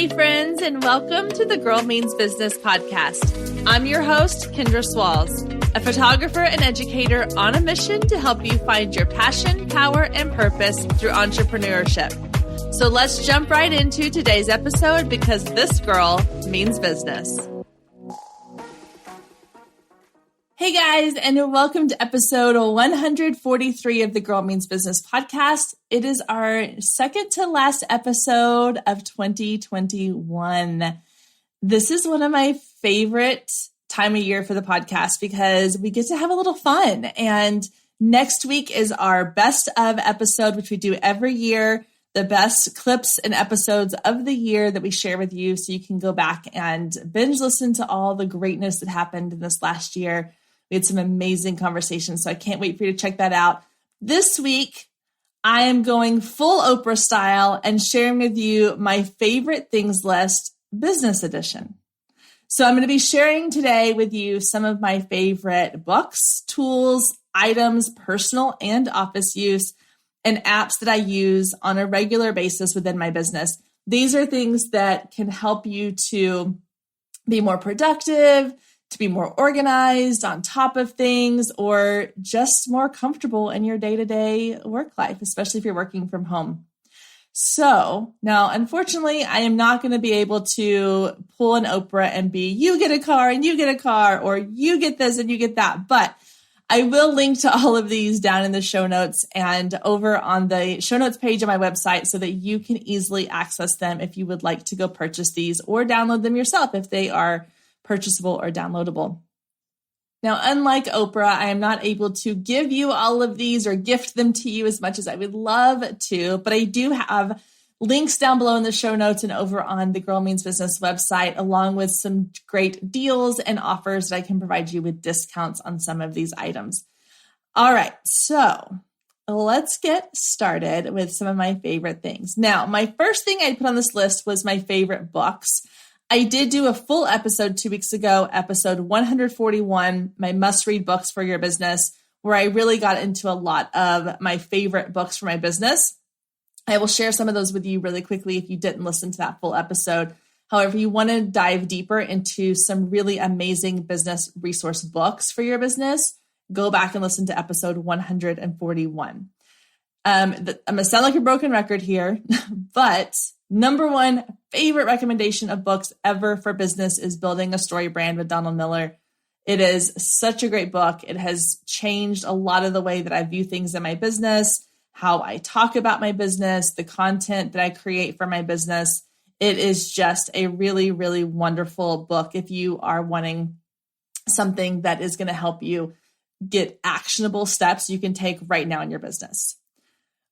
Hey friends, and welcome to the Girl Means Business podcast. I'm your host, Kendra Swalls, a photographer and educator on a mission to help you find your passion, power, and purpose through entrepreneurship. So let's jump right into today's episode because this girl means business. Hey guys, and welcome to episode 143 of the Girl Means Business podcast. It is our second to last episode of 2021. This is one of my favorite time of year for the podcast because we get to have a little fun. And next week is our best of episode, which we do every year, the best clips and episodes of the year that we share with you so you can go back and binge listen to all the greatness that happened in this last year. We had some amazing conversations, so I can't wait for you to check that out. This week, I am going full Oprah style and sharing with you my favorite things list, business edition. So I'm going to be sharing today with you some of my favorite books, tools, items, personal and office use, and apps that I use on a regular basis within my business. These are things that can help you to be more productive, to be more organized, on top of things, or just more comfortable in your day-to-day work life, especially if you're working from home. So now, unfortunately, I am not going to be able to pull an Oprah and be, you get a car and you get a car, or you get this and you get that. But I will link to all of these down in the show notes and over on the show notes page on my website so that you can easily access them if you would like to go purchase these or download them yourself if they are purchasable or downloadable. Now, unlike Oprah, I am not able to give you all of these or gift them to you as much as I would love to, but I do have links down below in the show notes and over on the Girl Means Business website, along with some great deals and offers that I can provide you with discounts on some of these items. All right, so let's get started with some of my favorite things. Now, my first thing I put on this list was my favorite books. I did do a full episode 2 weeks ago, episode 141, my must-read books for your business, where I really got into a lot of my favorite books for my business. I will share some of those with you really quickly if you didn't listen to that full episode. However, you want to dive deeper into some really amazing business resource books for your business, go back and listen to episode 141. I'm going to sound like a broken record here, but number one favorite recommendation of books ever for business is Building a Story Brand with Donald Miller. It is such a great book. It has changed a lot of the way that I view things in my business, how I talk about my business, the content that I create for my business. It is just a really, really wonderful book if you are wanting something that is going to help you get actionable steps you can take right now in your business.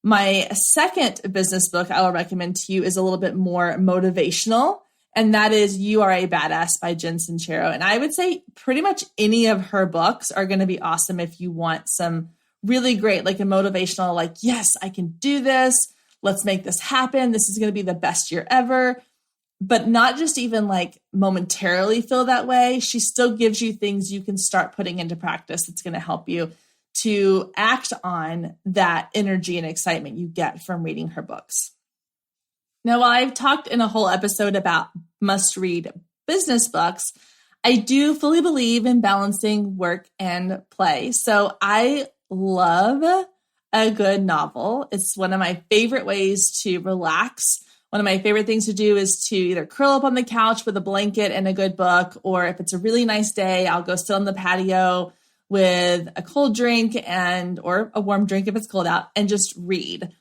My second business book I will recommend to you is a little bit more motivational, and that is You Are a Badass by Jen Sincero. And I would say pretty much any of her books are going to be awesome if you want some really great, like a motivational, like, yes, I can do this. Let's make this happen. This is going to be the best year ever. But not just even like momentarily feel that way. She still gives you things you can start putting into practice that's going to help you to act on that energy and excitement you get from reading her books. Now, while I've talked in a whole episode about must-read business books, I do fully believe in balancing work and play. So I love a good novel. It's one of my favorite ways to relax. One of my favorite things to do is to either curl up on the couch with a blanket and a good book, or if it's a really nice day, I'll go sit on the patio with a cold drink or a warm drink if it's cold out and just read.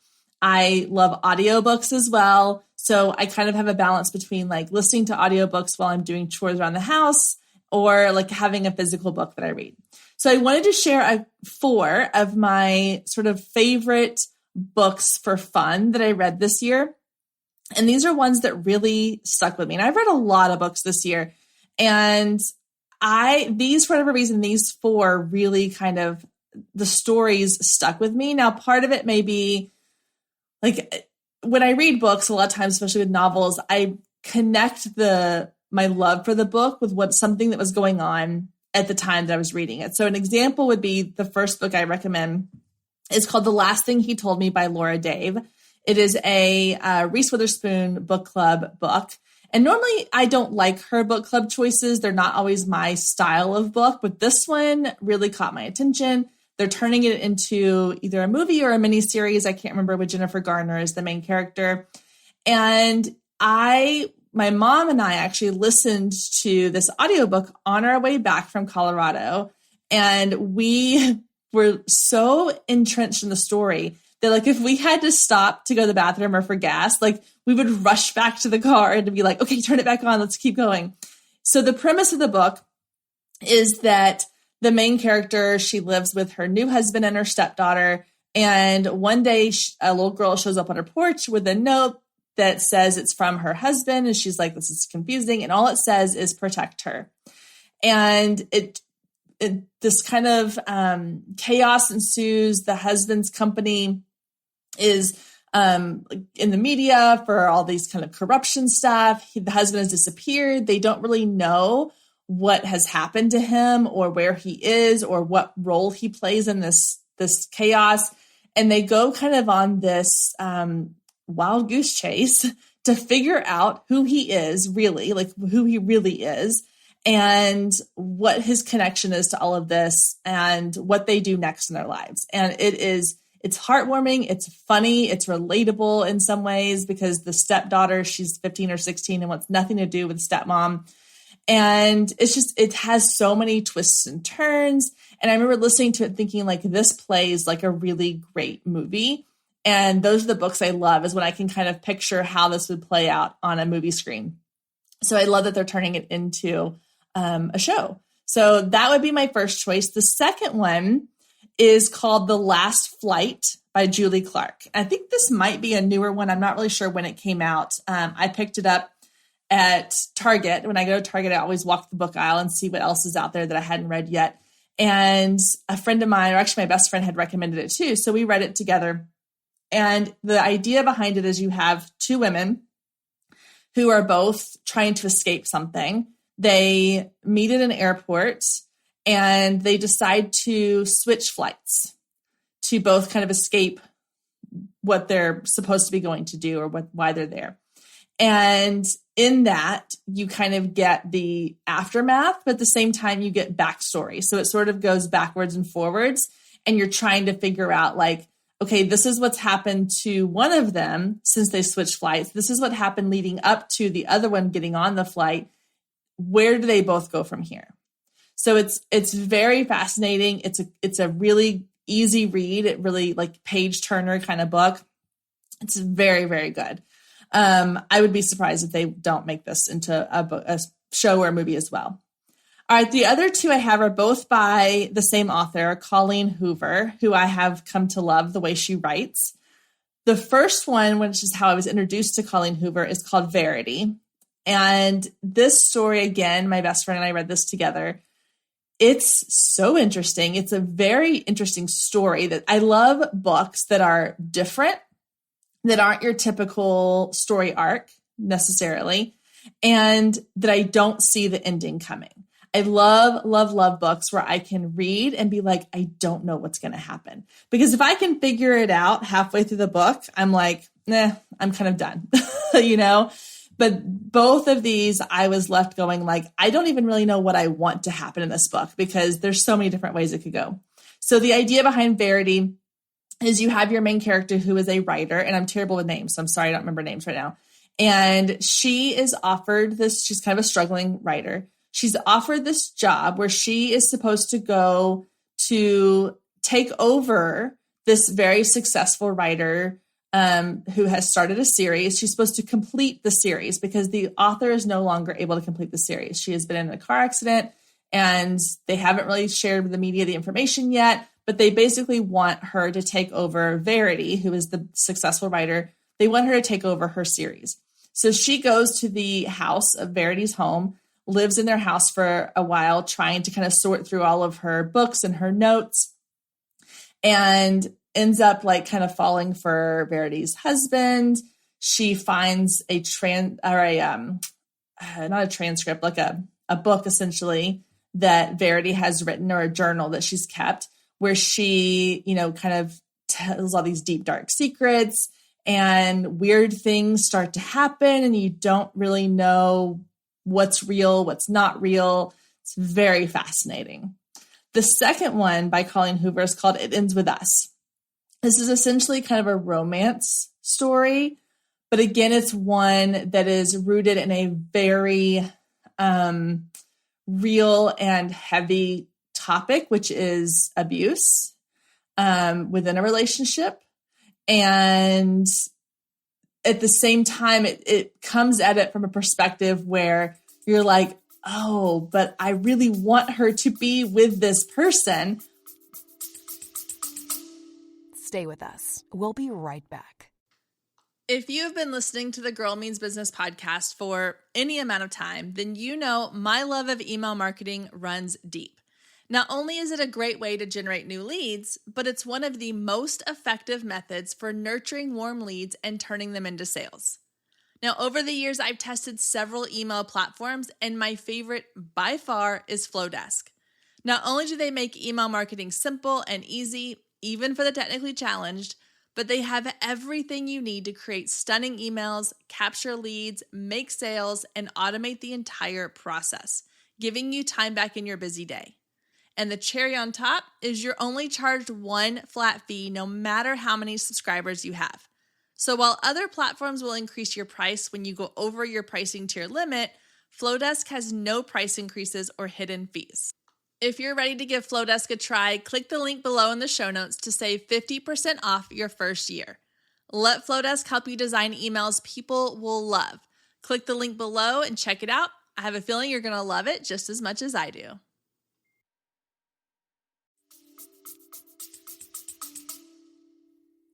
I love audiobooks as well. So I kind of have a balance between like listening to audiobooks while I'm doing chores around the house or like having a physical book that I read. So I wanted to share 4 of my sort of favorite books for fun that I read this year. And these are ones that really stuck with me. And I've read a lot of books this year, and for whatever reason, these 4 really kind of, the stories stuck with me. Now, part of it may be like when I read books, a lot of times, especially with novels, I connect my love for the book with something that was going on at the time that I was reading it. So an example would be the first book I recommend is called The Last Thing He Told Me by Laura Dave. It is a Reese Witherspoon book club book. And normally I don't like her book club choices. They're not always my style of book, but this one really caught my attention. They're turning it into either a movie or a miniseries. I can't remember, with Jennifer Garner as the main character. And my mom and I actually listened to this audiobook on our way back from Colorado. And we were so entrenched in the story that, like, if we had to stop to go to the bathroom or for gas, like, we would rush back to the car and be like, okay, turn it back on. Let's keep going. So the premise of the book is that the main character, she lives with her new husband and her stepdaughter. And one day a little girl shows up on her porch with a note that says it's from her husband. And she's like, this is confusing. And all it says is protect her. And this kind of chaos ensues. The husband's company is in the media for all these kind of corruption stuff. The husband has disappeared. They don't really know what has happened to him or where he is or what role he plays in this chaos. And they go kind of on this wild goose chase to figure out who he is really, like who he really is, and what his connection is to all of this and what they do next in their lives. And it's heartwarming. It's funny. It's relatable in some ways because the stepdaughter, she's 15 or 16 and wants nothing to do with stepmom. And it has so many twists and turns. And I remember listening to it thinking, like, this plays like a really great movie. And those are the books I love, is when I can kind of picture how this would play out on a movie screen. So I love that they're turning it into a show. So that would be my first choice. The second one is called The Last Flight by Julie Clark. I think this might be a newer one. I'm not really sure when it came out. I picked it up at Target. When I go to Target, I always walk the book aisle and see what else is out there that I hadn't read yet. And a friend of mine, or actually my best friend, had recommended it too. So we read it together. And the idea behind it is you have two women who are both trying to escape something. They meet at an airport and they decide to switch flights to both kind of escape what they're supposed to be going to do or why they're there. And in that, you kind of get the aftermath, but at the same time, you get backstory. So it sort of goes backwards and forwards, and you're trying to figure out, like, okay, this is what's happened to one of them since they switched flights. This is what happened leading up to the other one getting on the flight. Where do they both go from here? So it's very fascinating. It's a really easy read. It really, like, page turner kind of book. It's very, very good. I would be surprised if they don't make this into a show or a movie as well. All right. The other two I have are both by the same author, Colleen Hoover, who I have come to love the way she writes. The first one, which is how I was introduced to Colleen Hoover, is called Verity. And this story, again, my best friend and I read this together. It's so interesting. It's a very interesting story. That I love books that are different, that aren't your typical story arc necessarily, and that I don't see the ending coming. I love, love, love books where I can read and be like, I don't know what's going to happen. Because if I can figure it out halfway through the book, I'm like, nah, I'm kind of done, you know? But both of these, I was left going like, I don't even really know what I want to happen in this book because there's so many different ways it could go. So the idea behind Verity is you have your main character who is a writer, and I'm terrible with names, so I'm sorry I don't remember names right now. And she is offered this, she's kind of a struggling writer. She's offered this job where she is supposed to go to take over this very successful writer who has started a series. She's supposed to complete the series because the author is no longer able to complete the series. She has been in a car accident and they haven't really shared with the media the information yet, but they basically want her to take over Verity, who is the successful writer. They want her to take over her series. So she goes to the house of Verity's home, lives in their house for a while, trying to kind of sort through all of her books and her notes, and ends up like kind of falling for Verity's husband. She finds not a transcript, like a book essentially that Verity has written, or a journal that she's kept, where she, kind of tells all these deep, dark secrets and weird things start to happen and you don't really know what's real, what's not real. It's very fascinating. The second one by Colleen Hoover is called It Ends With Us. This is essentially kind of a romance story, but again, it's one that is rooted in a very real and heavy topic, which is abuse within a relationship. And at the same time, it comes at it from a perspective where you're like, oh, but I really want her to be with this person. Stay with us. We'll be right back. If you've been listening to the Girl Means Business podcast for any amount of time, then you know my love of email marketing runs deep. Not only is it a great way to generate new leads, but it's one of the most effective methods for nurturing warm leads and turning them into sales. Now, over the years, I've tested several email platforms, and my favorite by far is Flowdesk. Not only do they make email marketing simple and easy, even for the technically challenged, but they have everything you need to create stunning emails, capture leads, make sales, and automate the entire process, giving you time back in your busy day. And the cherry on top is you're only charged one flat fee no matter how many subscribers you have. So while other platforms will increase your price when you go over your pricing tier limit, Flowdesk has no price increases or hidden fees. If you're ready to give Flowdesk a try, click the link below in the show notes to save 50% off your first year. Let Flowdesk help you design emails people will love. Click the link below and check it out. I have a feeling you're going to love it just as much as I do.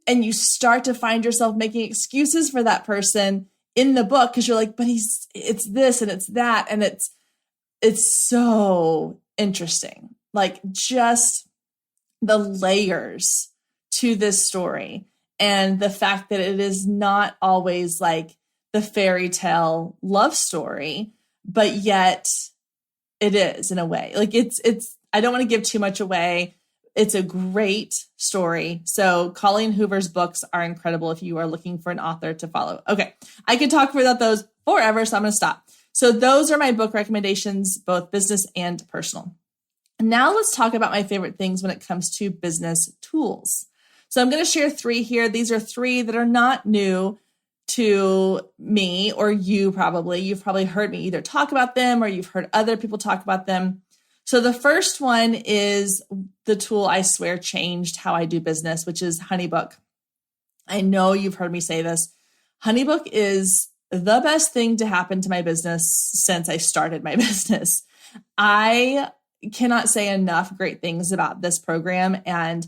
And you start to find yourself making excuses for that person in the book because you're like, but it's this and it's that. And it's so interesting. Like just the layers to this story and the fact that it is not always like the fairy tale love story, but yet it is in a way. Like it's, I don't want to give too much away. It's a great story. So Colleen Hoover's books are incredible if you are looking for an author to follow. Okay, I could talk about those forever, so I'm going to stop. So those are my book recommendations, both business and personal. Now let's talk about my favorite things when it comes to business tools. So I'm going to share 3 here. These are 3 that are not new to me or you probably. You've probably heard me either talk about them or you've heard other people talk about them. So the first one is the tool I swear changed how I do business, which is HoneyBook. I know you've heard me say this. HoneyBook is the best thing to happen to my business since I started my business. I cannot say enough great things about this program and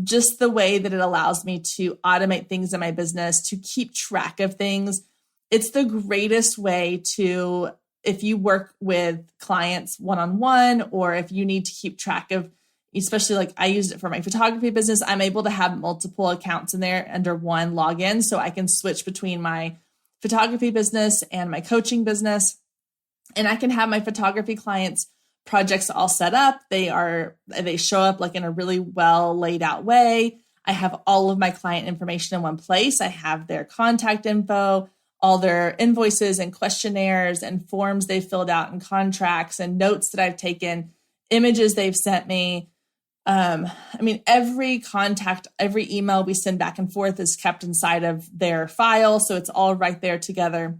just the way that it allows me to automate things in my business, to keep track of things. It's the greatest way to, if you work with clients one-on-one, or if you need to keep track of, especially like I used it for my photography business, I'm able to have multiple accounts in there under one login. So I can switch between my photography business and my coaching business. And I can have my photography clients' projects all set up. They show up like in a really well laid out way. I have all of my client information in one place. I have their contact info, all their invoices and questionnaires and forms they've filled out and contracts and notes that I've taken, images they've sent me. Every contact, every email we send back and forth is kept inside of their file. So it's all right there together.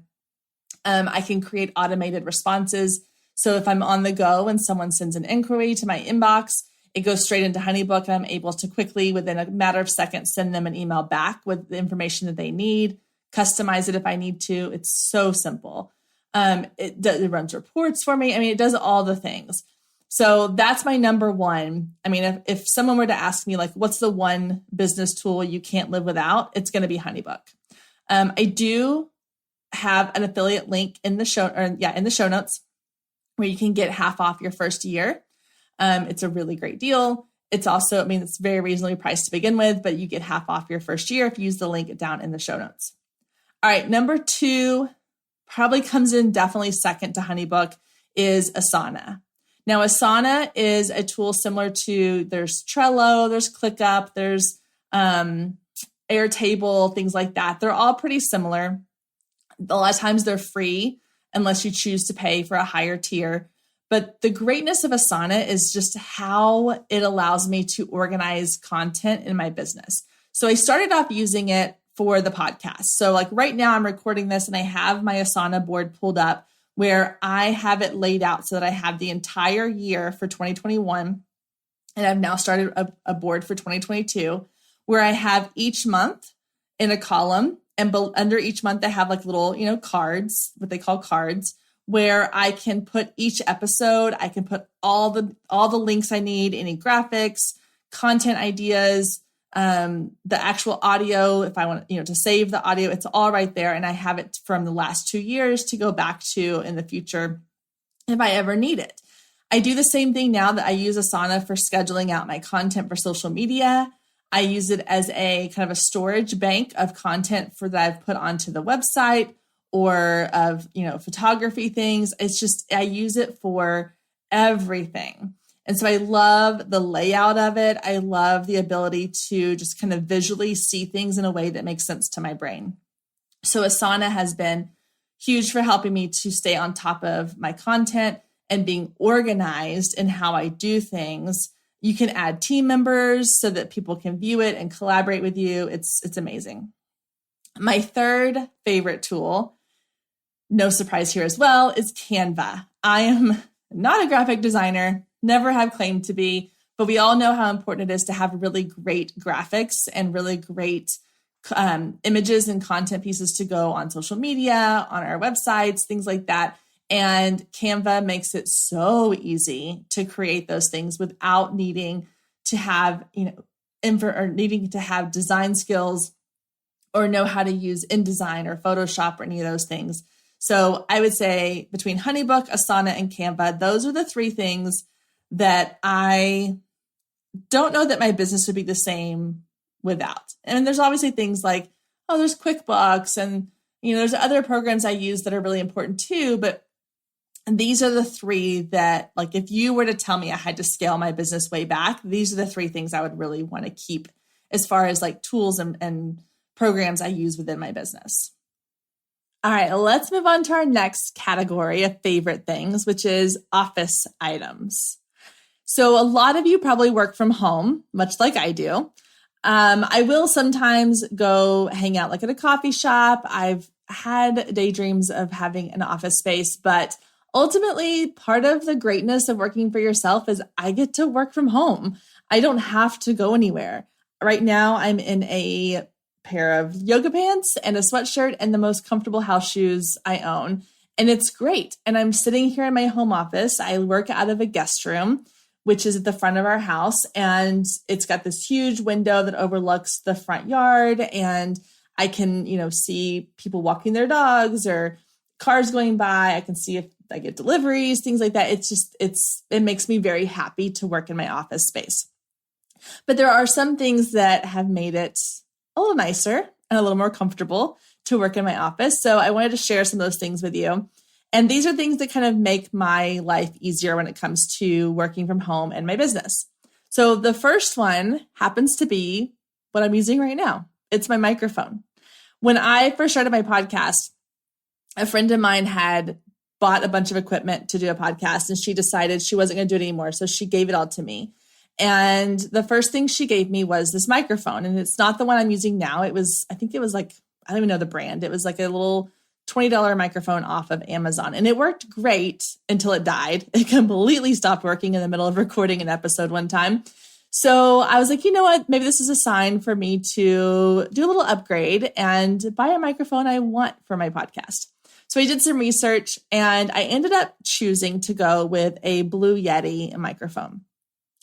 I can create automated responses. So if I'm on the go and someone sends an inquiry to my inbox, it goes straight into HoneyBook and I'm able to quickly, within a matter of seconds, send them an email back with the information that they need, customize it if I need to. It's so simple. It runs reports for me. It does all the things. So that's my number one. If someone were to ask me, like, what's the one business tool you can't live without? It's going to be HoneyBook. I do have an affiliate link in the show notes where you can get half off your first year. It's a really great deal. It's also, it's very reasonably priced to begin with, but you get half off your first year if you use the link down in the show notes. All right, number 2 probably comes in definitely second to HoneyBook is Asana. Now, Asana is a tool similar to, there's Trello, there's ClickUp, there's Airtable, things like that. They're all pretty similar. A lot of times they're free unless you choose to pay for a higher tier. But the greatness of Asana is just how it allows me to organize content in my business. So I started off using it for the podcast. So like right now I'm recording this and I have my Asana board pulled up where I have it laid out so that I have the entire year for 2021. And I've now started a board for 2022 where I have each month in a column, and under each month I have like little, cards, what they call cards, where I can put each episode. I can put all the links I need, any graphics, content ideas, the actual audio. If I want, to save the audio, it's all right there. And I have it from the last 2 years to go back to in the future if I ever need it. I do the same thing now that I use Asana for scheduling out my content for social media. I use it as a kind of a storage bank of content that I've put onto the website or of, photography things. It's just, I use it for everything. And so I love the layout of it. I love the ability to just kind of visually see things in a way that makes sense to my brain. So Asana has been huge for helping me to stay on top of my content and being organized in how I do things. You can add team members so that people can view it and collaborate with you. It's amazing. My third favorite tool, no surprise here as well, is Canva. I am not a graphic designer, never have claimed to be, but we all know how important it is to have really great graphics and really great images and content pieces to go on social media, on our websites, things like that. And Canva makes it so easy to create those things without needing to have, needing to have design skills or know how to use InDesign or Photoshop or any of those things. So I would say between Honeybook, Asana, and Canva, those are the three things that I don't know that my business would be the same without. And there's obviously things like, there's QuickBooks and, there's other programs I use that are really important too, but these are the three that, like, if you were to tell me I had to scale my business way back, these are the three things I would really want to keep as far as like tools and programs I use within my business. All right, let's move on to our next category of favorite things, which is office items. So a lot of you probably work from home, much like I do. I will sometimes go hang out like at a coffee shop. I've had daydreams of having an office space, but ultimately, part of the greatness of working for yourself is I get to work from home. I don't have to go anywhere. Right now, I'm in a pair of yoga pants and a sweatshirt and the most comfortable house shoes I own. And it's great. And I'm sitting here in my home office. I work out of a guest room, which is at the front of our house. And it's got this huge window that overlooks the front yard. And I can, see people walking their dogs or cars going by. I can see if I get deliveries, things like that. It makes me very happy to work in my office space. But there are some things that have made it a little nicer and a little more comfortable to work in my office. So I wanted to share some of those things with you. And these are things that kind of make my life easier when it comes to working from home and my business. So the first one happens to be what I'm using right now. It's my microphone. When I first started my podcast, a friend of mine had bought a bunch of equipment to do a podcast and she decided she wasn't going to do it anymore. So she gave it all to me. And the first thing she gave me was this microphone. And it's not the one I'm using now. I think it was like, I don't even know the brand. It was like a little $20 microphone off of Amazon. And it worked great until it died. It completely stopped working in the middle of recording an episode one time. So I was like, you know what? Maybe this is a sign for me to do a little upgrade and buy a microphone I want for my podcast. So I did some research and I ended up choosing to go with a Blue Yeti microphone.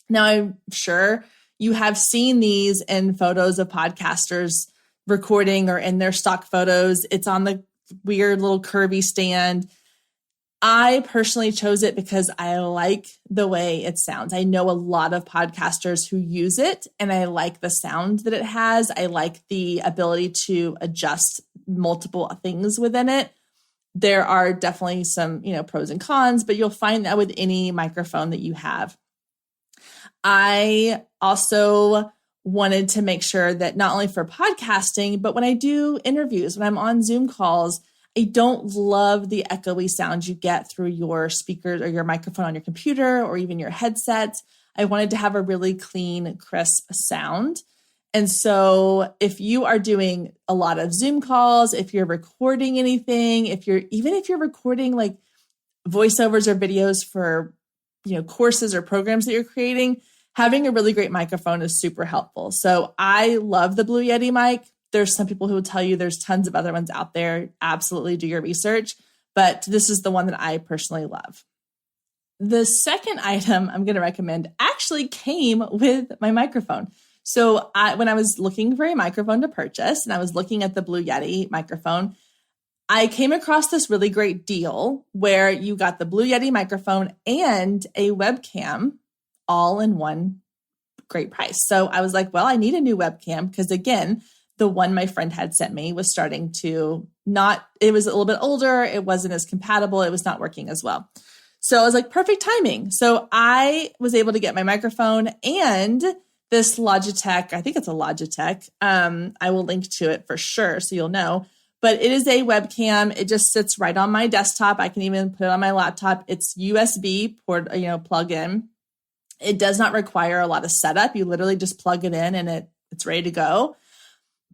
Now, I'm sure you have seen these in photos of podcasters recording or in their stock photos. It's on the weird little curvy stand. I personally chose it because I like the way it sounds. I know a lot of podcasters who use it and I like the sound that it has. I like the ability to adjust multiple things within it. There are definitely some, pros and cons, but you'll find that with any microphone that you have. I also wanted to make sure that not only for podcasting, but when I do interviews, when I'm on Zoom calls, I don't love the echoey sounds you get through your speakers or your microphone on your computer or even your headsets. I wanted to have a really clean, crisp sound. And so if you are doing a lot of Zoom calls, if you're recording anything, if you're recording like voiceovers or videos for, courses or programs that you're creating, having a really great microphone is super helpful. So I love the Blue Yeti mic. There's some people who will tell you there's tons of other ones out there. Absolutely do your research. But this is the one that I personally love. The second item I'm going to recommend actually came with my microphone. So when I was looking for a microphone to purchase and I was looking at the Blue Yeti microphone, I came across this really great deal where you got the Blue Yeti microphone and a webcam all in one great price. So I was like, well, I need a new webcam because again, the one my friend had sent me was starting to it was a little bit older. It wasn't as compatible. It was not working as well. So I was like, perfect timing. So I was able to get my microphone and this Logitech, I think it's a Logitech. I will link to it for sure so you'll know. But it is a webcam. It just sits right on my desktop. I can even put it on my laptop. It's USB plug in. It does not require a lot of setup. You literally just plug it in and it's ready to go.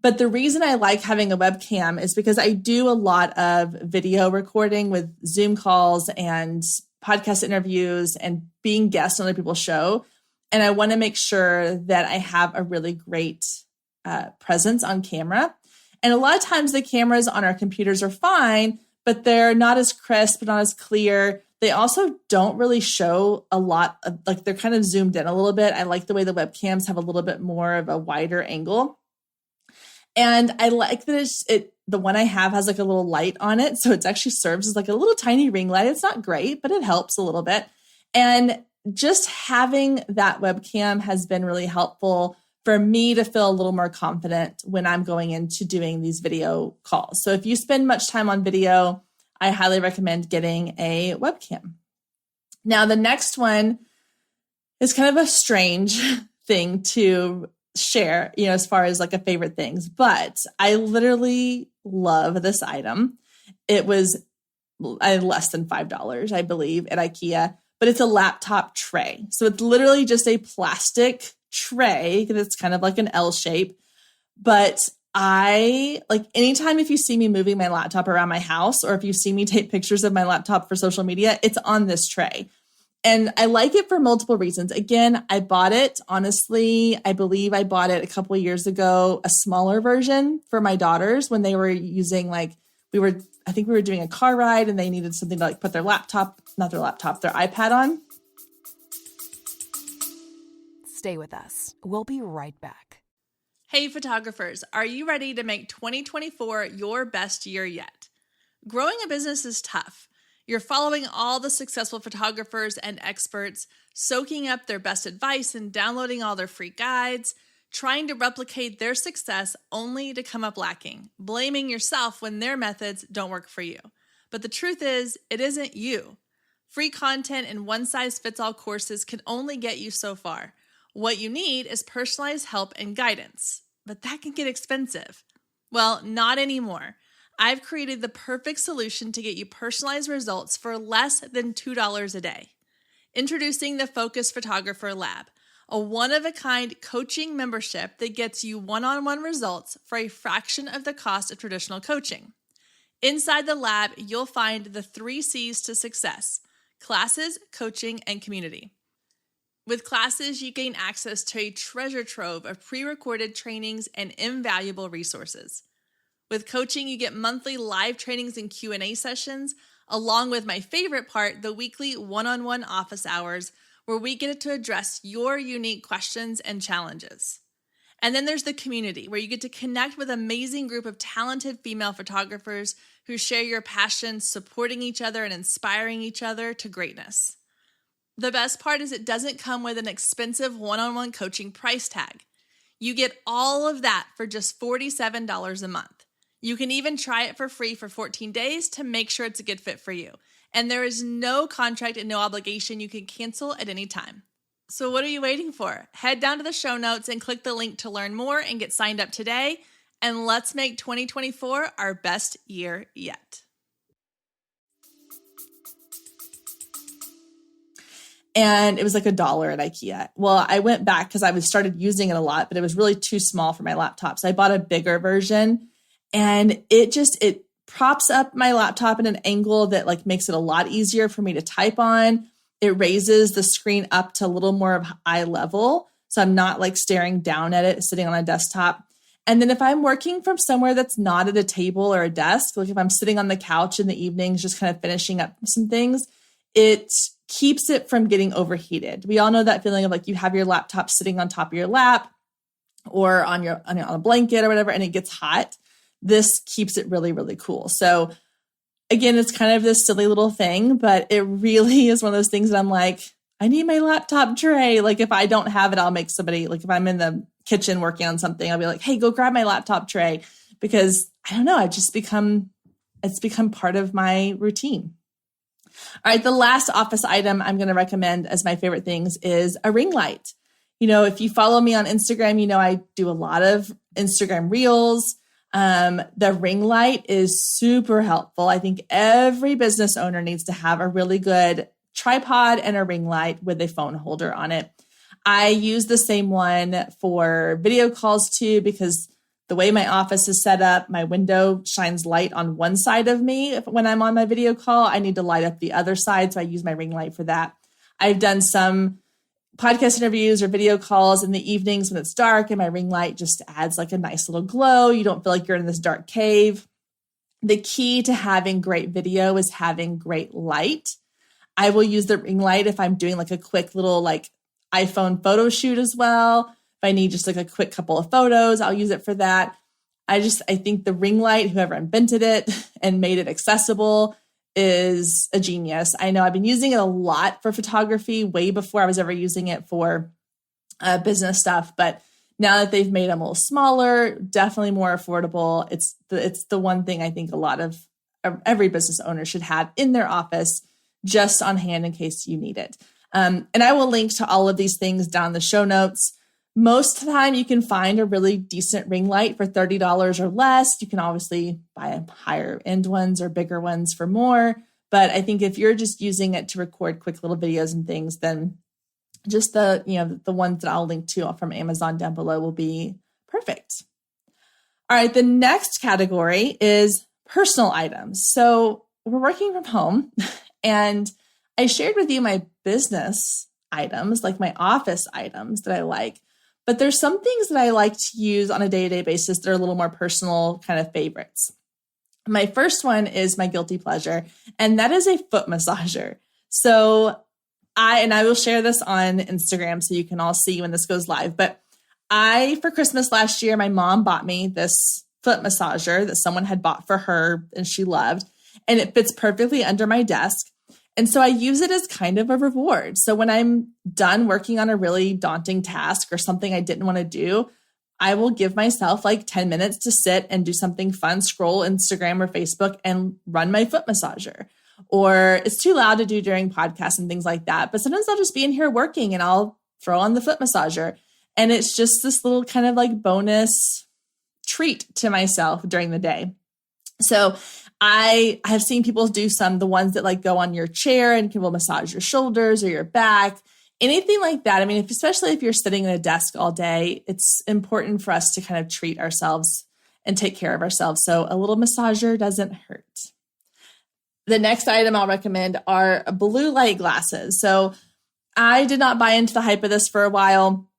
But the reason I like having a webcam is because I do a lot of video recording with Zoom calls and podcast interviews and being guests on other people's show. And I want to make sure that I have a really great presence on camera. And a lot of times the cameras on our computers are fine, but they're not as crisp, not as clear. They also don't really show a lot of, like they're kind of zoomed in a little bit. I like the way the webcams have a little bit more of a wider angle. And I like that the one I have has like a little light on it. So it actually serves as like a little tiny ring light. It's not great, but it helps a little bit. And just having that webcam has been really helpful for me to feel a little more confident when I'm going into doing these video calls. So if you spend much time on video, I highly recommend getting a webcam. Now, the next one is kind of a strange thing to share, as far as like a favorite things, but I literally love this item. It was less than $5, I believe, at IKEA, but it's a laptop tray. So it's literally just a plastic tray that's kind of like an L shape. But I like anytime if you see me moving my laptop around my house, or if you see me take pictures of my laptop for social media, it's on this tray. And I like it for multiple reasons. Again, I bought it, honestly, I believe I bought it a couple of years ago, a smaller version for my daughters when they were using I think we were doing a car ride and they needed something to like put their iPad on. Stay with us. We'll be right back. Hey photographers, are you ready to make 2024 your best year yet? Growing a business is tough. You're following all the successful photographers and experts, soaking up their best advice and downloading all their free guides, trying to replicate their success only to come up lacking, blaming yourself when their methods don't work for you. But the truth is, it isn't you. Free content and one-size-fits-all courses can only get you so far. What you need is personalized help and guidance, but that can get expensive. Well, not anymore. I've created the perfect solution to get you personalized results for less than $2 a day. Introducing the Focus Photographer Lab, a one-of-a-kind coaching membership that gets you one-on-one results for a fraction of the cost of traditional coaching. Inside the lab, you'll find the 3 C's to success: classes, coaching, and community. With classes, you gain access to a treasure trove of pre-recorded trainings and invaluable resources. With coaching, you get monthly live trainings and Q&A sessions, along with my favorite part, the weekly one-on-one office hours, where we get to address your unique questions and challenges. And then there's the community, where you get to connect with an amazing group of talented female photographers who share your passion, supporting each other and inspiring each other to greatness. The best part is it doesn't come with an expensive one-on-one coaching price tag. You get all of that for just $47 a month. You can even try it for free for 14 days to make sure it's a good fit for you. And there is no contract and no obligation. You can cancel at any time. So what are you waiting for? Head down to the show notes and click the link to learn more and get signed up today. And let's make 2024 our best year yet. And it was like $1 at IKEA. Well, I went back because I started using it a lot, but it was really too small for my laptop. So I bought a bigger version, and it props up my laptop in an angle that like makes it a lot easier for me to type on. It raises the screen up to a little more of eye level, so I'm not like staring down at it sitting on a desktop. And then if I'm working from somewhere that's not at a table or a desk, like if I'm sitting on the couch in the evenings just kind of finishing up some things, it keeps it from getting overheated. We all know that feeling of like you have your laptop sitting on top of your lap or on a blanket or whatever, and it gets hot. This keeps it really, really cool. So again, it's kind of this silly little thing, but it really is one of those things that I'm like, I need my laptop tray. Like if I don't have it, I'll make somebody, like if I'm in the kitchen working on something, I'll be like, hey, go grab my laptop tray, because I don't know, it's become part of my routine. All right, the last office item I'm going to recommend as my favorite things is a ring light. You know, if you follow me on Instagram, you know I do a lot of Instagram reels. The ring light is super helpful. I think every business owner needs to have a really good tripod and a ring light with a phone holder on it. I use the same one for video calls too, because the way my office is set up, my window shines light on one side of me. When I'm on my video call, I need to light up the other side. So I use my ring light for that. I've done some podcast interviews or video calls in the evenings when it's dark, and my ring light just adds like a nice little glow. You don't feel like you're in this dark cave. The key to having great video is having great light. I will use the ring light if I'm doing like a quick little like iPhone photo shoot as well. If I need just like a quick couple of photos, I'll use it for that. I think the ring light, whoever invented it and made it accessible, is a genius. I know I've been using it a lot for photography way before I was ever using it for business stuff. But now that they've made them a little smaller, definitely more affordable, it's the one thing I think a lot of every business owner should have in their office just on hand in case you need it. And I will link to all of these things down in the show notes. Most of the time you can find a really decent ring light for $30 or less. You can obviously buy higher end ones or bigger ones for more. But I think if you're just using it to record quick little videos and things, then just the ones that I'll link to from Amazon down below will be perfect. All right. The next category is personal items. So we're working from home, and I shared with you my business items, like my office items that I like. But there's some things that I like to use on a day-to-day basis that are a little more personal kind of favorites. My first one is my guilty pleasure, and that is a foot massager. So I will share this on Instagram so you can all see when this goes live. But for Christmas last year, my mom bought me this foot massager that someone had bought for her and she loved, and it fits perfectly under my desk. And so I use it as kind of a reward. So when I'm done working on a really daunting task or something I didn't want to do, I will give myself like 10 minutes to sit and do something fun, scroll Instagram or Facebook and run my foot massager. Or it's too loud to do during podcasts and things like that. But sometimes I'll just be in here working and I'll throw on the foot massager. And it's just this little kind of like bonus treat to myself during the day. So I have seen people do the ones that like go on your chair and will massage your shoulders or your back, anything like that. I mean, especially if you're sitting at a desk all day, it's important for us to kind of treat ourselves and take care of ourselves. So a little massager doesn't hurt. The next item I'll recommend are blue light glasses. So I did not buy into the hype of this for a while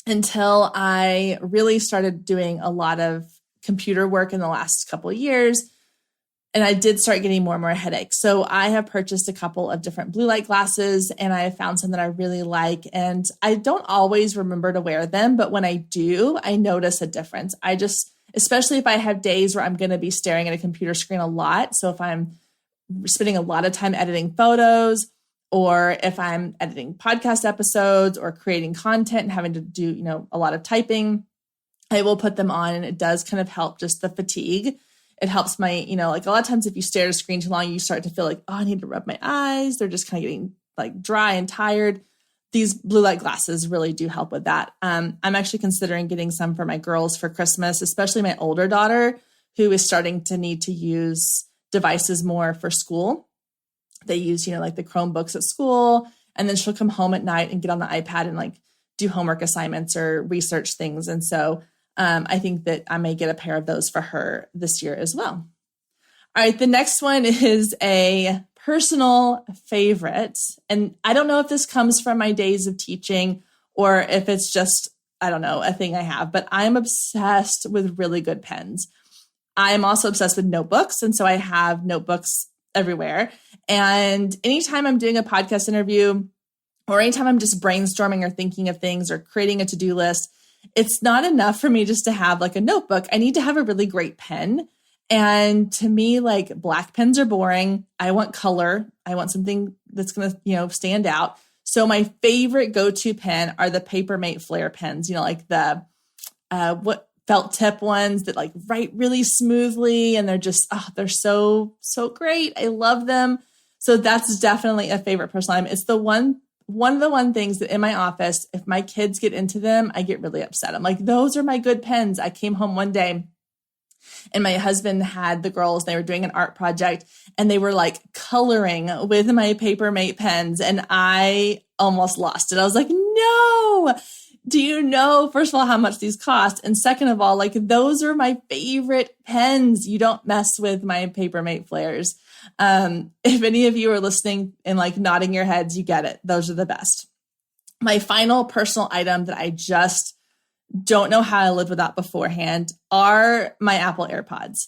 until I really started doing a lot of computer work in the last couple of years. And I did start getting more and more headaches. So I have purchased a couple of different blue light glasses, and I have found some that I really like. And I don't always remember to wear them, but when I do, I notice a difference. Especially if I have days where I'm going to be staring at a computer screen a lot. So if I'm spending a lot of time editing photos, or if I'm editing podcast episodes or creating content and having to do, a lot of typing, I will put them on, and it does kind of help just the fatigue. It helps my, like a lot of times if you stare at a screen too long, you start to feel like, oh, I need to rub my eyes. They're just kind of getting like dry and tired. these blue light glasses really do help with that. I'm actually considering getting some for my girls for Christmas, especially my older daughter, who is starting to need to use devices more for school. They use, like the Chromebooks at school, and then she'll come home at night and get on the iPad and like do homework assignments or research things. And so I think that I may get a pair of those for her this year as well. All right, the next one is a personal favorite. And I don't know if this comes from my days of teaching or if it's just, I don't know, a thing I have, but I'm obsessed with really good pens. I'm also obsessed with notebooks. And so I have notebooks everywhere. And anytime I'm doing a podcast interview or anytime I'm just brainstorming or thinking of things or creating a to-do list, it's not enough for me just to have like a notebook. I need to have a really great pen. And to me, like black pens are boring. I want color. I want something that's going to, stand out. So my favorite go-to pen are the Papermate Flare pens, like the felt tip ones that like write really smoothly. And they're just, they're so great. I love them. So that's definitely a favorite personal item. It's one of the things that in my office, if my kids get into them, I get really upset. I'm like, those are my good pens. I came home one day and my husband had the girls, they were doing an art project and they were like coloring with my Papermate pens. And I almost lost it. I was like, no, do you know, first of all, how much these cost? And second of all, like those are my favorite pens. You don't mess with my Papermate Flares. If any of you are listening and like nodding your heads, you get it. Those are the best. My final personal item that I just don't know how I lived without beforehand are my Apple AirPods.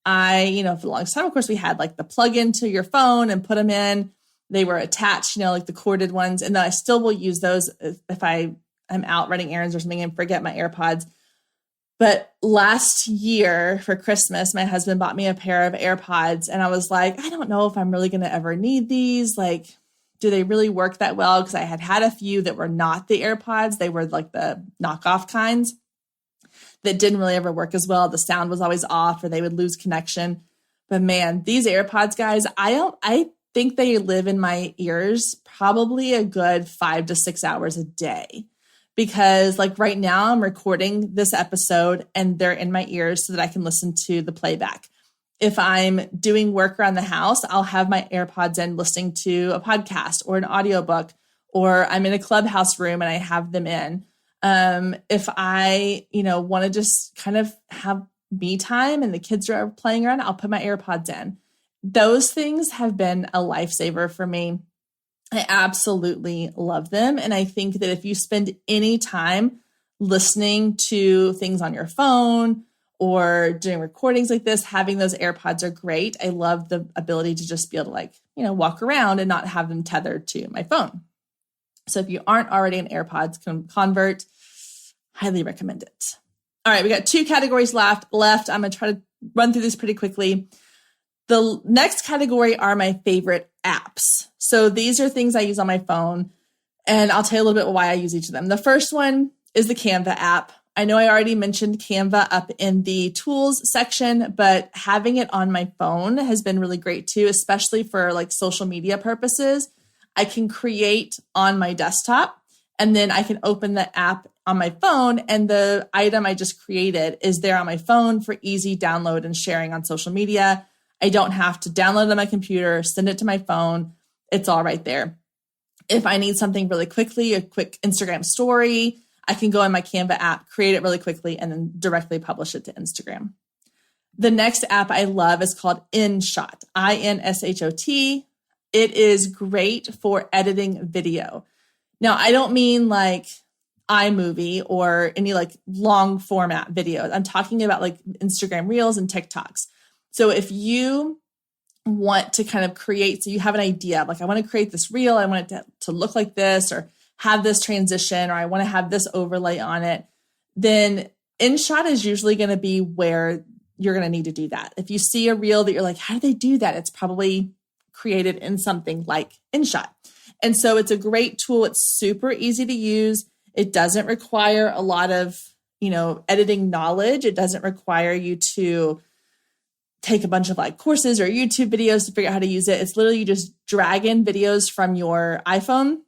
For the longest time, of course, we had like the plug into your phone and put them in. They were attached, like the corded ones. And then I still will use those if I'm out running errands or something and forget my AirPods. But last year for Christmas, my husband bought me a pair of AirPods and I was like, I don't know if I'm really going to ever need these. Like, do they really work that well? Because I had a few that were not the AirPods. They were like the knockoff kinds that didn't really ever work as well. The sound was always off or they would lose connection. But man, these AirPods, guys, I think they live in my ears probably a good 5 to 6 hours a day. Because like right now I'm recording this episode and they're in my ears so that I can listen to the playback. If I'm doing work around the house, I'll have my AirPods in listening to a podcast or an audiobook, or I'm in a clubhouse room and I have them in. If I, want to just kind of have me time and the kids are playing around, I'll put my AirPods in. Those things have been a lifesaver for me. I absolutely love them. And I think that if you spend any time listening to things on your phone or doing recordings like this, having those AirPods are great. I love the ability to just be able to walk around and not have them tethered to my phone. So if you aren't already an AirPods convert, highly recommend it. All right, we got 2 categories left. I'm going to try to run through this pretty quickly. The next category are my favorite apps. So these are things I use on my phone, and I'll tell you a little bit why I use each of them. The first one is the Canva app. I know I already mentioned Canva up in the tools section, but having it on my phone has been really great too, especially for like social media purposes. I can create on my desktop and then I can open the app on my phone and the item I just created is there on my phone for easy download and sharing on social media. I don't have to download it on my computer, send it to my phone. It's all right there. If I need something really quickly, a quick Instagram story, I can go in my Canva app, create it really quickly, and then directly publish it to Instagram. The next app I love is called InShot, InShot. It is great for editing video. Now, I don't mean like iMovie or any like long format videos. I'm talking about like Instagram Reels and TikToks. So if you want to kind of create, so you have an idea, like I want to create this reel, I want it to look like this, or have this transition, or I want to have this overlay on it, then InShot is usually going to be where you're going to need to do that. If you see a reel that you're like, how do they do that? It's probably created in something like InShot. And so it's a great tool. It's super easy to use. It doesn't require a lot of, editing knowledge. It doesn't require you to take a bunch of like courses or YouTube videos to figure out how to use it. It's literally you just drag in videos from your iPhone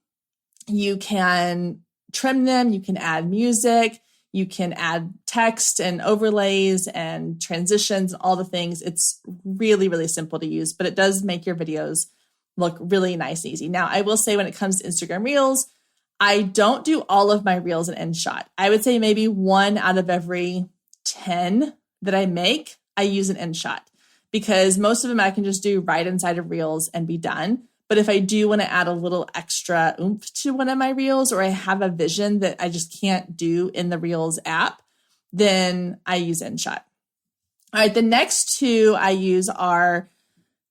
You can trim them. You can add music. You can add text and overlays and transitions, all the things. It's really, really simple to use, but it does make your videos look really nice and easy. Now, I will say when it comes to Instagram Reels, I don't do all of my Reels in InShot. I would say maybe 1 out of every 10 that I make, I use an InShot, because most of them I can just do right inside of Reels and be done. But if I do want to add a little extra oomph to one of my Reels, or I have a vision that I just can't do in the Reels app, then I use InShot. All right, the next two I use are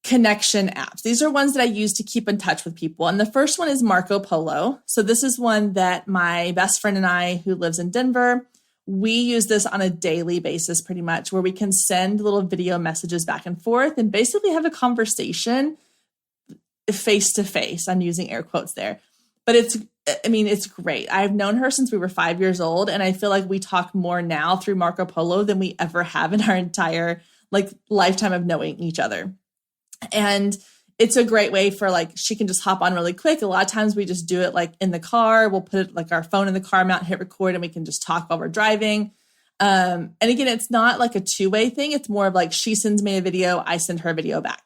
connection apps. These are ones that I use to keep in touch with people. And the first one is Marco Polo. So this is one that my best friend and I, who lives in Denver, we use this on a daily basis pretty much, where we can send little video messages back and forth and basically have a conversation face to face. I'm using air quotes there, but it's great. I've known her since we were 5 years old. And I feel like we talk more now through Marco Polo than we ever have in our entire lifetime of knowing each other. And it's a great way for she can just hop on really quick. A lot of times we just do it in the car. We'll put it our phone in the car mount, hit record, and we can just talk while we're driving. And again, it's not a two-way thing. It's more of she sends me a video, I send her a video back.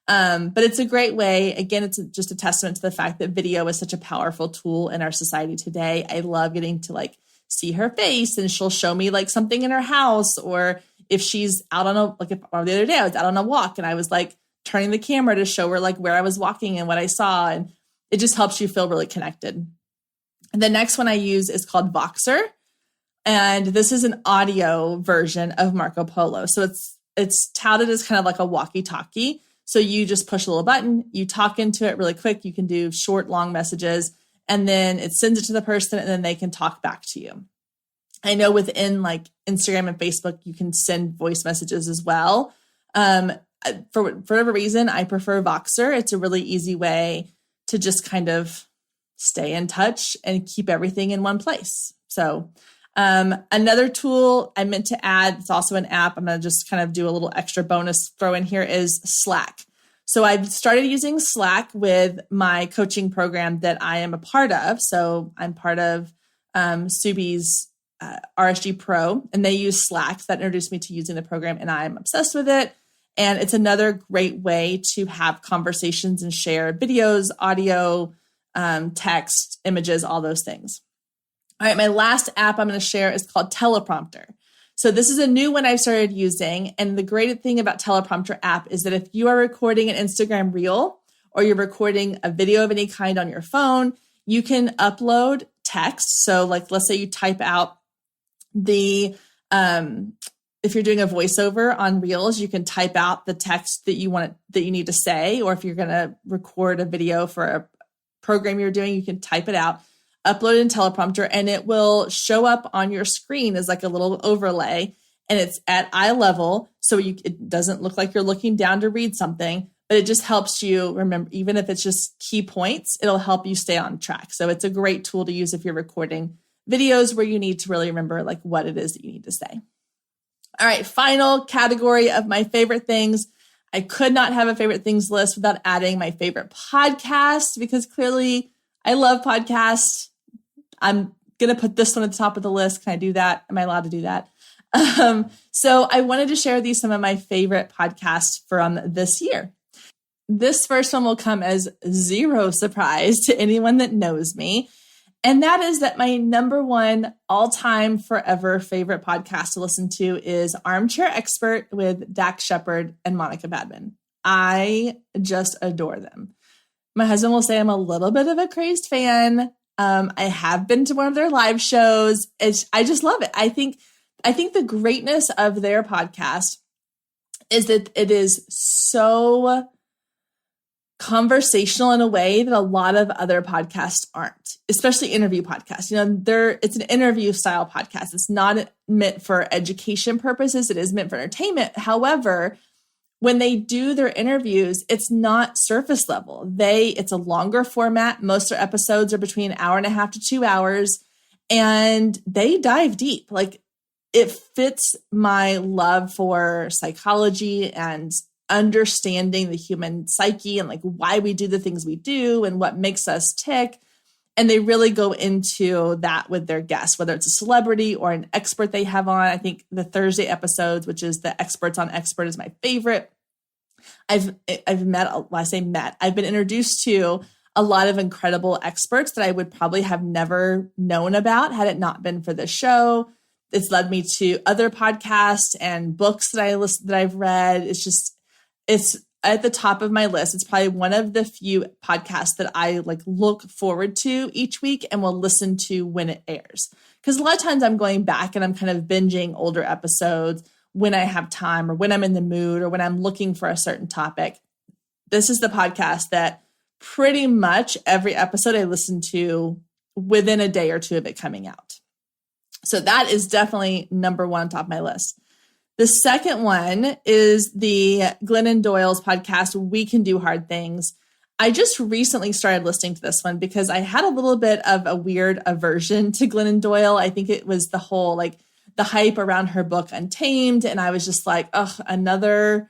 But it's a great way. Again, it's just a testament to the fact that video is such a powerful tool in our society today. I love getting to see her face, and she'll show me something in her house, or if she's out on the other day I was out on a walk and I was turning the camera to show her where I was walking and what I saw. And it just helps you feel really connected. And the next one I use is called Voxer. And this is an audio version of Marco Polo. So it's touted as kind of a walkie-talkie. So you just push a little button, you talk into it really quick. You can do short, long messages, and then it sends it to the person, and then they can talk back to you. I know within Instagram and Facebook, you can send voice messages as well. For whatever reason, I prefer Voxer. It's a really easy way to just kind of stay in touch and keep everything in one place. So another tool I meant to add, it's also an app, I'm going to just kind of do a little extra bonus throw in here, is Slack. So I've started using Slack with my coaching program that I am a part of. So I'm part of Subi's RSG Pro, and they use Slack. So that introduced me to using the program, and I'm obsessed with it. And it's another great way to have conversations and share videos, audio, text, images, all those things. All right, my last app I'm going to share is called Teleprompter. So this is a new one I've started using. And the great thing about Teleprompter app is that if you are recording an Instagram reel, or you're recording a video of any kind on your phone, you can upload text. So let's say you type out if you're doing a voiceover on Reels, you can type out the text that you need to say. Or if you're going to record a video for a program you're doing, you can type it out, upload it in Teleprompter, and it will show up on your screen as a little overlay. And it's at eye level, so it doesn't look like you're looking down to read something, but it just helps you remember. Even if it's just key points, it'll help you stay on track. So it's a great tool to use if you're recording videos where you need to really remember what it is that you need to say. All right, final category of my favorite things. I could not have a favorite things list without adding my favorite podcast, because clearly I love podcasts. I'm going to put this one at the top of the list. Can I do that? Am I allowed to do that? So I wanted to share some of my favorite podcasts from this year. This first one will come as zero surprise to anyone that knows me. And that is that my number one all-time forever favorite podcast to listen to is Armchair Expert with Dax Shepard and Monica Badman. I just adore them. My husband will say I'm a little bit of a crazed fan. I have been to one of their live shows. I just love it. I think the greatness of their podcast is that it is so conversational in a way that a lot of other podcasts aren't, especially interview podcasts. It's an interview style podcast. It's not meant for education purposes. It is meant for entertainment. However, when they do their interviews, it's not surface level. It's a longer format. Most of their episodes are between an hour and a half to 2 hours, and they dive deep. It fits my love for psychology and understanding the human psyche and why we do the things we do and what makes us tick. And they really go into that with their guests, whether it's a celebrity or an expert they have on. I think the Thursday episodes, which is the Experts on Expert, is my favorite. I've met, when I say met, I've been introduced to a lot of incredible experts that I would probably have never known about had it not been for this show. It's led me to other podcasts and books that I've read. It's at the top of my list. It's probably one of the few podcasts that I look forward to each week and will listen to when it airs. Because a lot of times I'm going back and I'm kind of binging older episodes when I have time or when I'm in the mood or when I'm looking for a certain topic. This is the podcast that pretty much every episode I listen to within a day or two of it coming out. So that is definitely number one on top of my list. The second one is the Glennon Doyle's podcast, We Can Do Hard Things. I just recently started listening to this one because I had a little bit of a weird aversion to Glennon Doyle. I think it was the whole the hype around her book Untamed. And I was just like, oh, another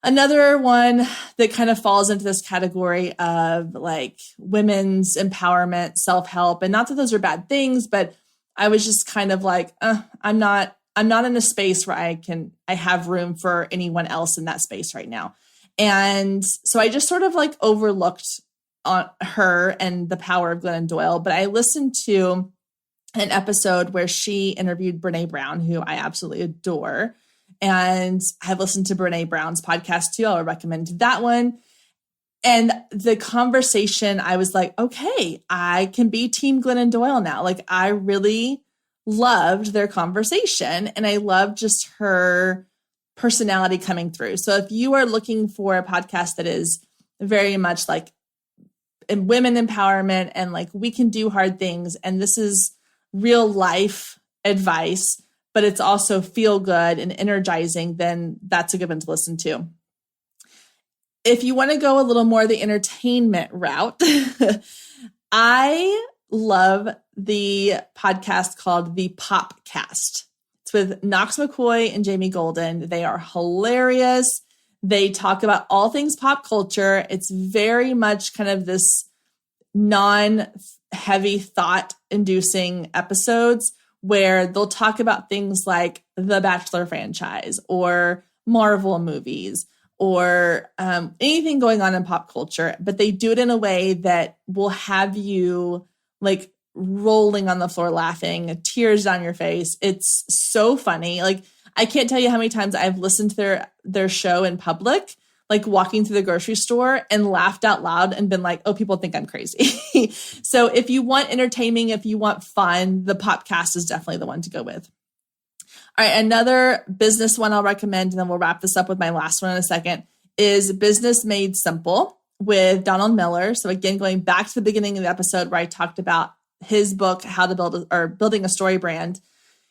one that kind of falls into this category of women's empowerment, self-help. And not that those are bad things, but I was just kind of I'm not in a space where I have room for anyone else in that space right now. And so I just sort of overlooked on her and the power of Glennon Doyle. But I listened to an episode where she interviewed Brene Brown, who I absolutely adore. And I've listened to Brene Brown's podcast too. I would recommend that one. And the conversation, I was like, okay, I can be Team Glennon Doyle now. I really loved their conversation and I loved just her personality coming through. So if you are looking for a podcast that is very much in women empowerment and we can do hard things, and this is real life advice, but it's also feel good and energizing, then that's a good one to listen to. If you want to go a little more the entertainment route, I love the podcast called The Popcast. It's with Knox McCoy and Jamie Golden. They are hilarious. They talk about all things pop culture. It's very much kind of this non-heavy thought-inducing episodes where they'll talk about things like the Bachelor franchise or Marvel movies or anything going on in pop culture, but they do it in a way that will have you rolling on the floor laughing, tears down your face. It's so funny. I can't tell you how many times I've listened to their show in public, walking through the grocery store and laughed out loud and been like, oh, people think I'm crazy. So if you want entertaining, if you want fun, the Popcast is definitely the one to go with. All right, another business one I'll recommend, and then we'll wrap this up with my last one in a second, is Business Made Simple with Donald Miller. So again, going back to the beginning of the episode where I talked about his book, How to Building a Story Brand.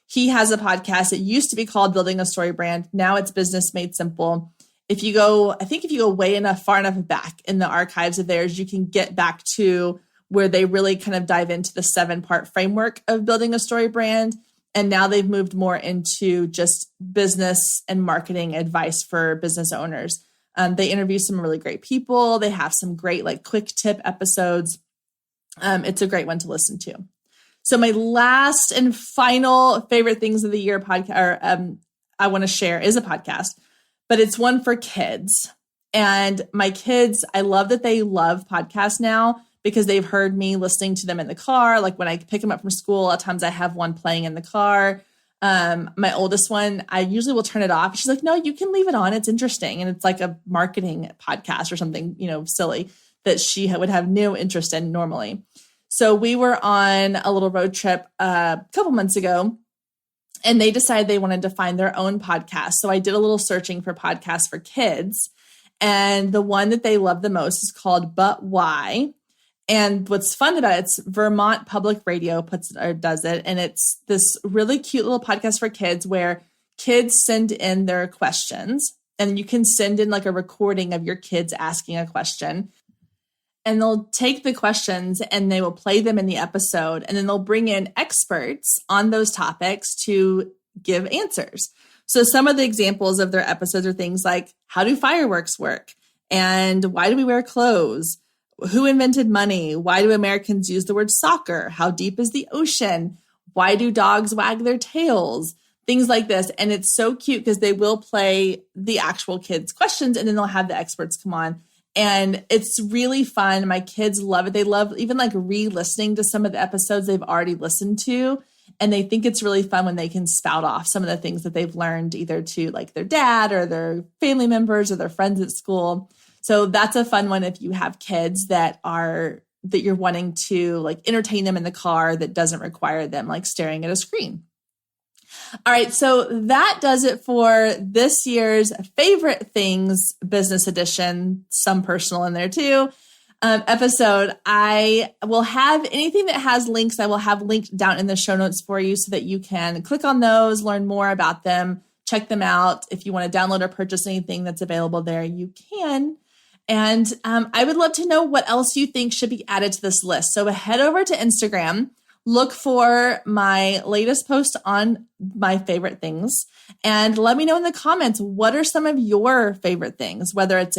He has a podcast. It used to be called Building a Story Brand. Now it's Business Made Simple. If you go far enough back in the archives of theirs, you can get back to where they really kind of dive into the 7-part framework of building a story brand. And now they've moved more into just business and marketing advice for business owners. They interview some really great people. They have some great quick tip episodes. It's a great one to listen to. So my last and final favorite things of the year podcast, I want to share is a podcast, but it's one for kids. And my kids, I love that they love podcasts now because they've heard me listening to them in the car. When I pick them up from school, a lot of times I have one playing in the car. My oldest one, I usually will turn it off. She's like, no, you can leave it on. It's interesting. And it's a marketing podcast or something, silly that she would have no interest in normally. So we were on a little road trip a couple months ago, and they decided they wanted to find their own podcast. So I did a little searching for podcasts for kids. And the one that they love the most is called But Why. And what's fun about it, it's Vermont Public Radio does it. And it's this really cute little podcast for kids where kids send in their questions. And you can send in a recording of your kids asking a question. And they'll take the questions and they will play them in the episode. And then they'll bring in experts on those topics to give answers. So some of the examples of their episodes are things like, how do fireworks work? And why do we wear clothes? Who invented money? Why do Americans use the word soccer? How deep is the ocean? Why do dogs wag their tails? Things like this. And it's so cute because they will play the actual kids' questions and then they'll have the experts come on. And it's really fun. My kids love it. They love even like re-listening to some of the episodes they've already listened to. And they think it's really fun when they can spout off some of the things that they've learned either to like their dad or their family members or their friends at school. So that's a fun one if you have kids that you're wanting to like entertain them in the car that doesn't require them like staring at a screen. All right, so that does it for this year's Favorite Things Business Edition, some personal in there too, episode. I will have anything that has links, I will have linked down in the show notes for you so that you can click on those, learn more about them, check them out. If you want to download or purchase anything that's available there, you can. And I would love to know what else you think should be added to this list. So head over to Instagram, look for my latest post on my favorite things, and let me know in the comments, what are some of your favorite things, whether it's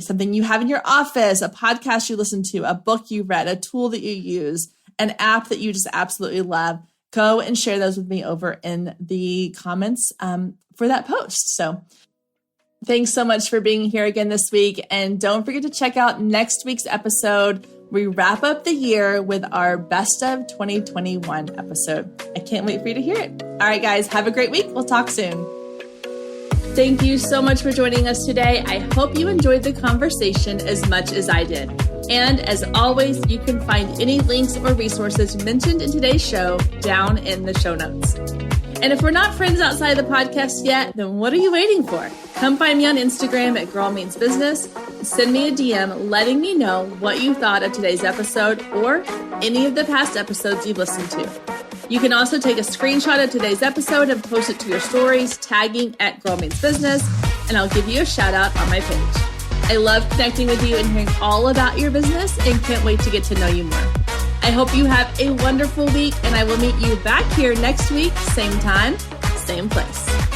something you have in your office, a podcast you listen to, a book you read, a tool that you use, an app that you just absolutely love. Go and share those with me over in the comments for that post. So thanks so much for being here again this week. And don't forget to check out next week's episode. We wrap up the year with our Best of 2021 episode. I can't wait for you to hear it. All right, guys, have a great week. We'll talk soon. Thank you so much for joining us today. I hope you enjoyed the conversation as much as I did. And as always, you can find any links or resources mentioned in today's show down in the show notes. And if we're not friends outside of the podcast yet, then what are you waiting for? Come find me on Instagram at Girl Means Business. Send me a DM letting me know what you thought of today's episode or any of the past episodes you've listened to. You can also take a screenshot of today's episode and post it to your stories, tagging at Girl Means Business, and I'll give you a shout out on my page. I love connecting with you and hearing all about your business and can't wait to get to know you more. I hope you have a wonderful week, and I will meet you back here next week, same time, same place.